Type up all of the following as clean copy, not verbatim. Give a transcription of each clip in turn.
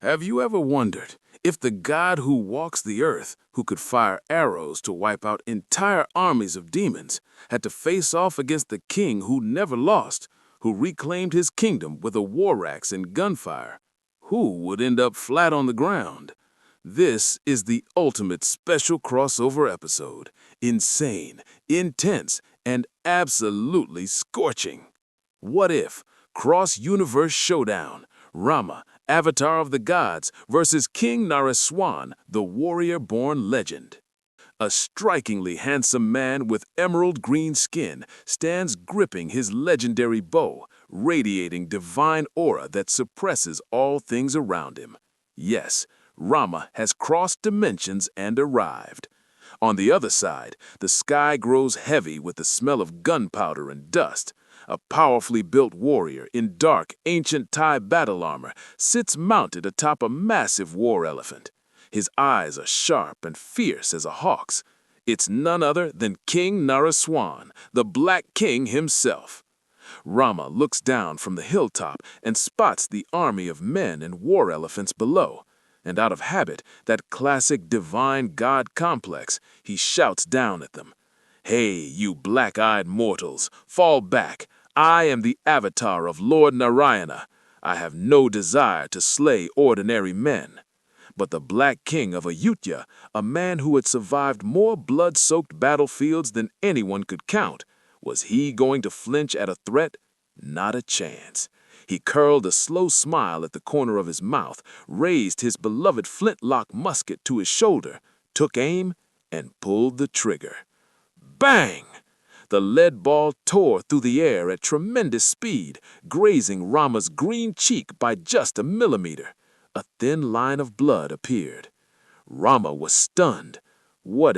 Have you ever wondered if the God who walks the earth, who could fire arrows to wipe out entire armies of demons, had to face off against the king who never lost, who reclaimed his kingdom with a war axe and gunfire? Who would end up flat on the ground? This is the ultimate special crossover episode. Insane, intense, and absolutely scorching. What if cross-universe showdown, Rama, Avatar of the Gods, versus King Naresuan, the warrior-born legend? A strikingly handsome man with emerald green skin stands gripping his legendary bow, radiating divine aura that suppresses all things around him. Yes, Rama has crossed dimensions and arrived. On the other side, the sky grows heavy with the smell of gunpowder and dust. A powerfully built warrior in dark, ancient Thai battle armor sits mounted atop a massive war elephant. His eyes are sharp and fierce as a hawk's. It's none other than King Naresuan, the Black King himself. Rama looks down from the hilltop and spots the army of men and war elephants below. And out of habit, that classic divine god complex, he shouts down at them. "Hey, you black-eyed mortals, fall back. I am the avatar of Lord Narayana. I have no desire to slay ordinary men." But the Black King of Ayutthaya, a man who had survived more blood-soaked battlefields than anyone could count, was he going to flinch at a threat? Not a chance. He curled a slow smile at the corner of his mouth, raised his beloved flintlock musket to his shoulder, took aim, and pulled the trigger. Bang! The lead ball tore through the air at tremendous speed, grazing Rama's green cheek by just a millimeter. A thin line of blood appeared. Rama was stunned. What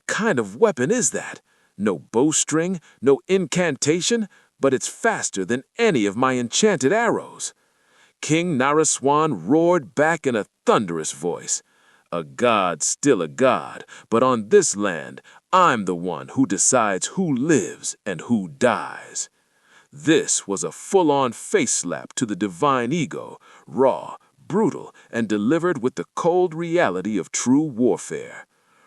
kind of weapon is that? No bowstring, no incantation, but it's faster than any of my enchanted arrows. King Naresuan roared back in a thunderous voice. A god still a god, but on this land, I'm the one who decides who lives and who dies. This was a full-on face slap to the divine ego, raw, brutal, and delivered with the cold reality of true warfare.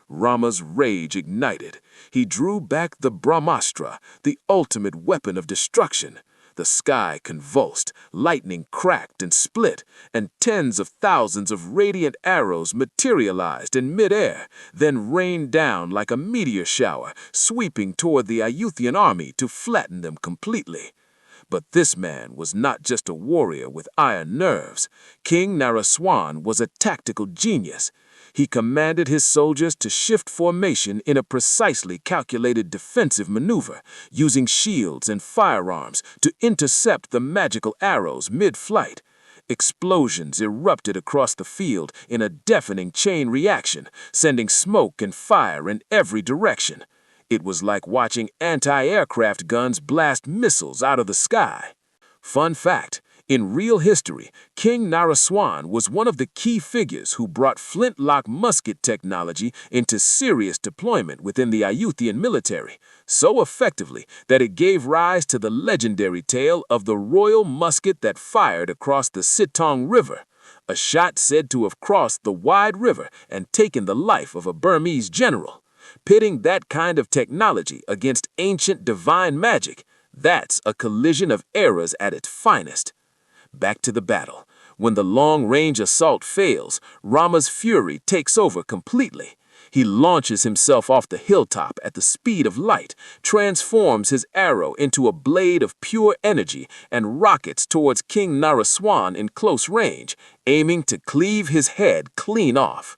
Rama's rage ignited. He drew back the Brahmastra, the ultimate weapon of destruction. The sky convulsed, lightning cracked and split, and tens of thousands of radiant arrows materialized in midair, then rained down like a meteor shower, sweeping toward the Ayutthayan army to flatten them completely. But this man was not just a warrior with iron nerves. King Naresuan was a tactical genius. He commanded his soldiers to shift formation in a precisely calculated defensive maneuver, using shields and firearms to intercept the magical arrows mid-flight. Explosions erupted across the field in a deafening chain reaction, sending smoke and fire in every direction. It was like watching anti-aircraft guns blast missiles out of the sky. Fun fact, in real history, King Naresuan was one of the key figures who brought flintlock musket technology into serious deployment within the Ayutthayan military, so effectively that it gave rise to the legendary tale of the royal musket that fired across the Sitong River, a shot said to have crossed the wide river and taken the life of a Burmese general. Pitting that kind of technology against ancient divine magic, that's a collision of eras at its finest. Back to the battle. When the long-range assault fails, Rama's fury takes over completely. He launches himself off the hilltop at the speed of light, transforms his arrow into a blade of pure energy, and rockets towards King Naresuan in close range, aiming to cleave his head clean off.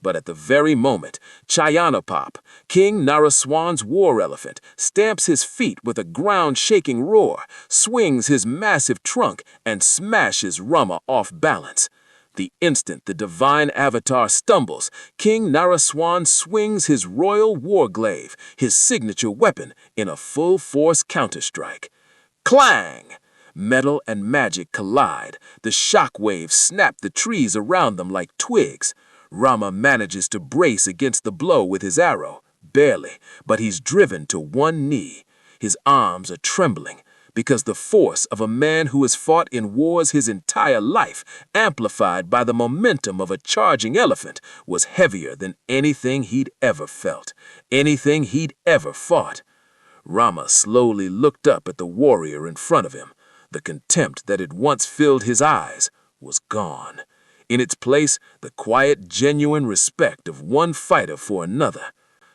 But at the very moment, Chayanapop, King Naresuan's war elephant, stamps his feet with a ground-shaking roar, swings his massive trunk, and smashes Rama off balance. The instant the divine avatar stumbles, King Naresuan swings his royal warglaive, his signature weapon, in a full-force counterstrike. Clang! Metal and magic collide. The shockwaves snap the trees around them like twigs. Rama manages to brace against the blow with his arrow, barely, but he's driven to one knee. His arms are trembling, because the force of a man who has fought in wars his entire life, amplified by the momentum of a charging elephant, was heavier than anything he'd ever felt, anything he'd ever fought. Rama slowly looked up at the warrior in front of him. The contempt that had once filled his eyes was gone. In its place, the quiet, genuine respect of one fighter for another.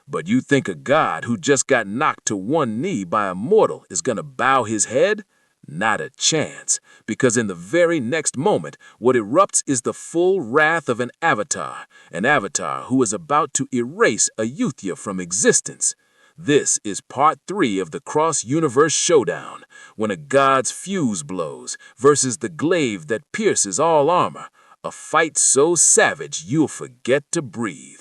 But you think a god who just got knocked to one knee by a mortal is gonna bow his head? Not a chance, because in the very next moment, what erupts is the full wrath of an avatar who is about to erase Ayutthaya from existence. This is part 3 of the cross-universe showdown, when a god's fuse blows versus the glaive that pierces all armor, a fight so savage you'll forget to breathe.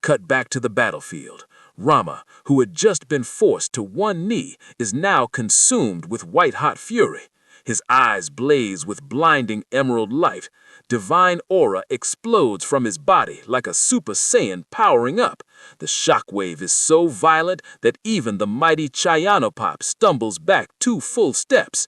Cut back to the battlefield. Rama, who had just been forced to one knee, is now consumed with white-hot fury. His eyes blaze with blinding emerald light. Divine aura explodes from his body like a Super Saiyan powering up. The shockwave is so violent that even the mighty Chayanopop stumbles back 2 full steps.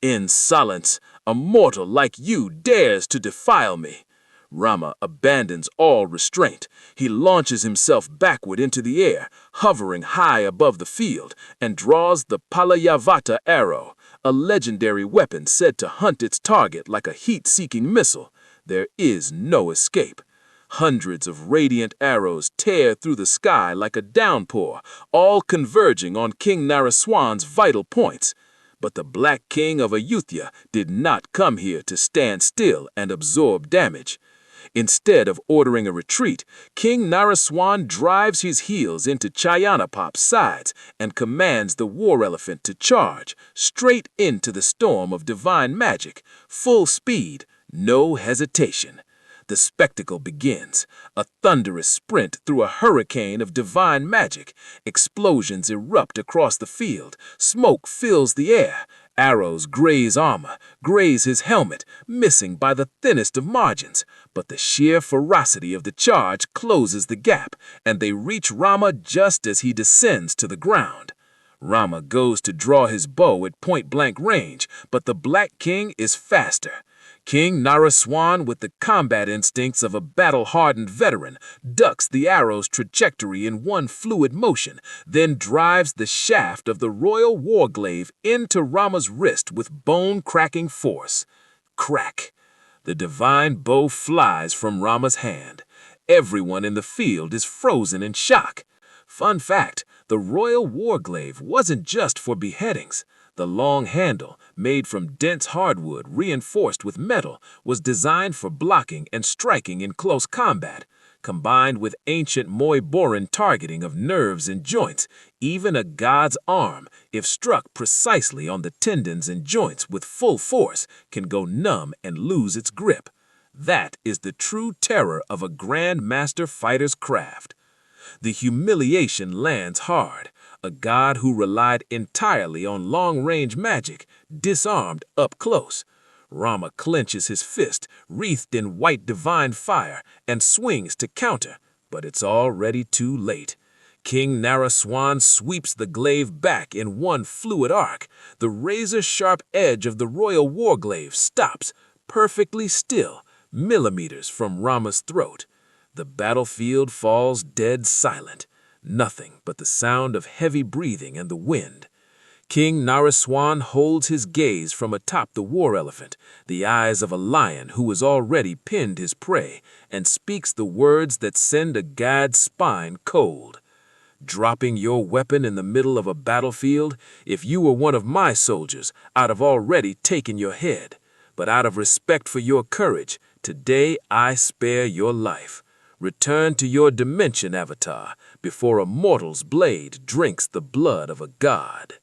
Insolence! A mortal like you dares to defile me! Rama abandons all restraint. He launches himself backward into the air, hovering high above the field, and draws the Palayavata arrow, a legendary weapon said to hunt its target like a heat-seeking missile. There is no escape. Hundreds of radiant arrows tear through the sky like a downpour, all converging on King Naresuan's vital points. But the Black King of Ayutthaya did not come here to stand still and absorb damage. Instead of ordering a retreat, King Naresuan drives his heels into Chayanopop's sides and commands the war elephant to charge straight into the storm of divine magic, full speed, no hesitation. The spectacle begins, a thunderous sprint through a hurricane of divine magic. Explosions erupt across the field, smoke fills the air, arrows graze armor, graze his helmet, missing by the thinnest of margins. But the sheer ferocity of the charge closes the gap, and they reach Rama just as he descends to the ground. Rama goes to draw his bow at point-blank range, but the Black King is faster. King Naresuan, with the combat instincts of a battle-hardened veteran, ducks the arrow's trajectory in one fluid motion, then drives the shaft of the royal warglaive into Rama's wrist with bone-cracking force. Crack! The divine bow flies from Rama's hand. Everyone in the field is frozen in shock. Fun fact, the royal warglaive wasn't just for beheadings. The long handle, made from dense hardwood reinforced with metal, was designed for blocking and striking in close combat. Combined with ancient Moiboran targeting of nerves and joints, even a god's arm, if struck precisely on the tendons and joints with full force, can go numb and lose its grip. That is the true terror of a Grand Master fighter's craft. The humiliation lands hard. A god who relied entirely on long-range magic, disarmed up close. Rama clenches his fist, wreathed in white divine fire, and swings to counter, but it's already too late. King Naresuan sweeps the glaive back in one fluid arc. The razor-sharp edge of the royal warglaive stops, perfectly still, millimeters from Rama's throat. The battlefield falls dead silent. Nothing but the sound of heavy breathing and the wind. King Naresuan holds his gaze from atop the war elephant, the eyes of a lion who has already pinned his prey, and speaks the words that send a god's spine cold. Dropping your weapon in the middle of a battlefield, if you were one of my soldiers, I'd have already taken your head. But out of respect for your courage, today I spare your life. Return to your dimension, Avatar, before a mortal's blade drinks the blood of a god.